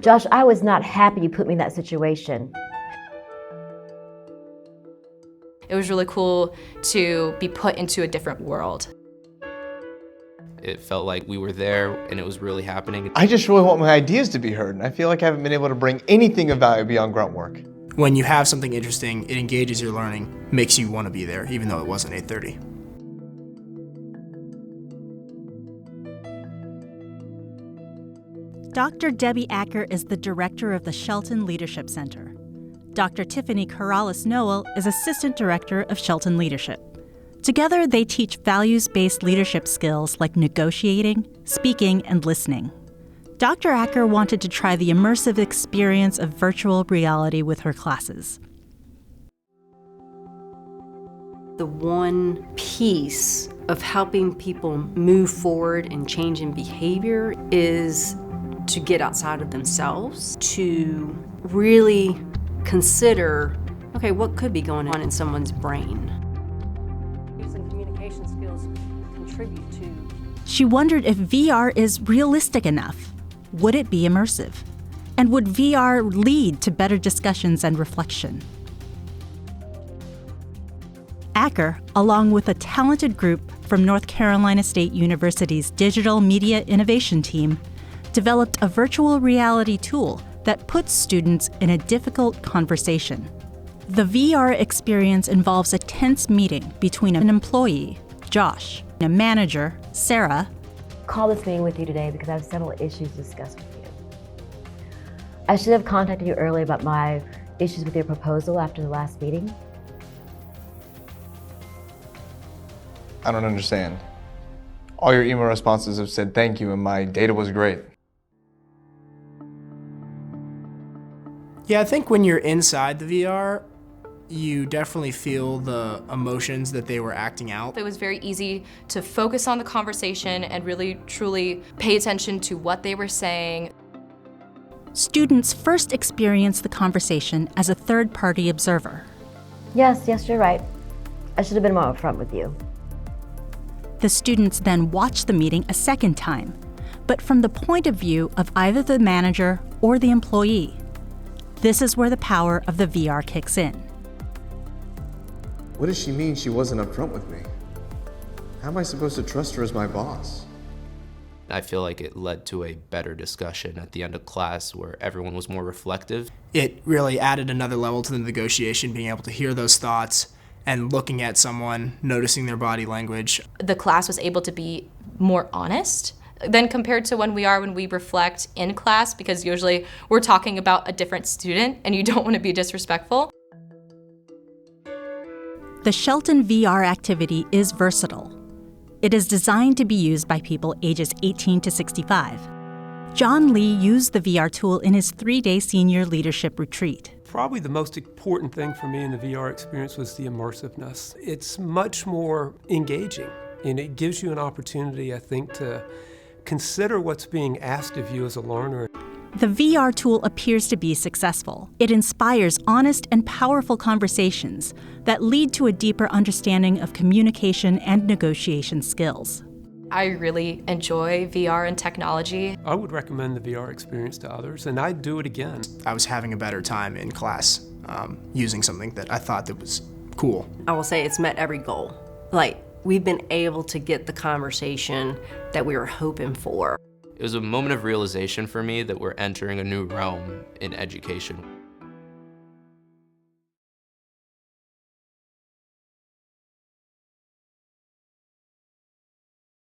Josh, I was not happy you put me in that situation. It was really cool to be put into a different world. It felt like we were there and it was really happening. I just really want my ideas to be heard, and I feel like I haven't been able to bring anything of value beyond grunt work. When you have something interesting, it engages your learning, makes you want to be there, even though it wasn't 8:30. Dr. Debbie Acker is the director of the Shelton Leadership Center. Dr. Tiffany Corrales-Noel is assistant director of Shelton Leadership. Together, they teach values-based leadership skills like negotiating, speaking, and listening. Dr. Acker wanted to try the immersive experience of virtual reality with her classes. The one piece of helping people move forward and change in behavior is to get outside of themselves, to really consider, okay, what could be going on in someone's brain? Using communication skills contribute to. She wondered if VR is realistic enough. Would it be immersive? And would VR lead to better discussions and reflection? Acker, along with a talented group from North Carolina State University's Digital Media Innovation Team, developed a virtual reality tool that puts students in a difficult conversation. The VR experience involves a tense meeting between an employee, Josh, and a manager, Sarah. Call this meeting with you today because I have several issues to discuss with you. I should have contacted you earlier about my issues with your proposal after the last meeting. I don't understand. All your email responses have said thank you and my data was great. Yeah, I think when you're inside the VR, you definitely feel the emotions that they were acting out. It was very easy to focus on the conversation and really, truly pay attention to what they were saying. Students first experience the conversation as a third-party observer. Yes, you're right. I should have been more upfront with you. The students then watch the meeting a second time, but from the point of view of either the manager or the employee. This is where the power of the VR kicks in. What does she mean she wasn't upfront with me? How am I supposed to trust her as my boss? I feel like it led to a better discussion at the end of class where everyone was more reflective. It really added another level to the negotiation, being able to hear those thoughts and looking at someone, noticing their body language. The class was able to be more honest than compared to when we reflect in class, because usually we're talking about a different student and you don't want to be disrespectful. The Shelton VR activity is versatile. It is designed to be used by people ages 18 to 65. John Lee used the VR tool in his 3-day senior leadership retreat. Probably the most important thing for me in the VR experience was the immersiveness. It's much more engaging, and it gives you an opportunity, I think, to consider what's being asked of you as a learner. The VR tool appears to be successful. It inspires honest and powerful conversations that lead to a deeper understanding of communication and negotiation skills. I really enjoy VR and technology. I would recommend the VR experience to others, and I'd do it again. I was having a better time in class using something that I thought that was cool. I will say it's met every goal. Like, we've been able to get the conversation that we were hoping for. It was a moment of realization for me that we're entering a new realm in education.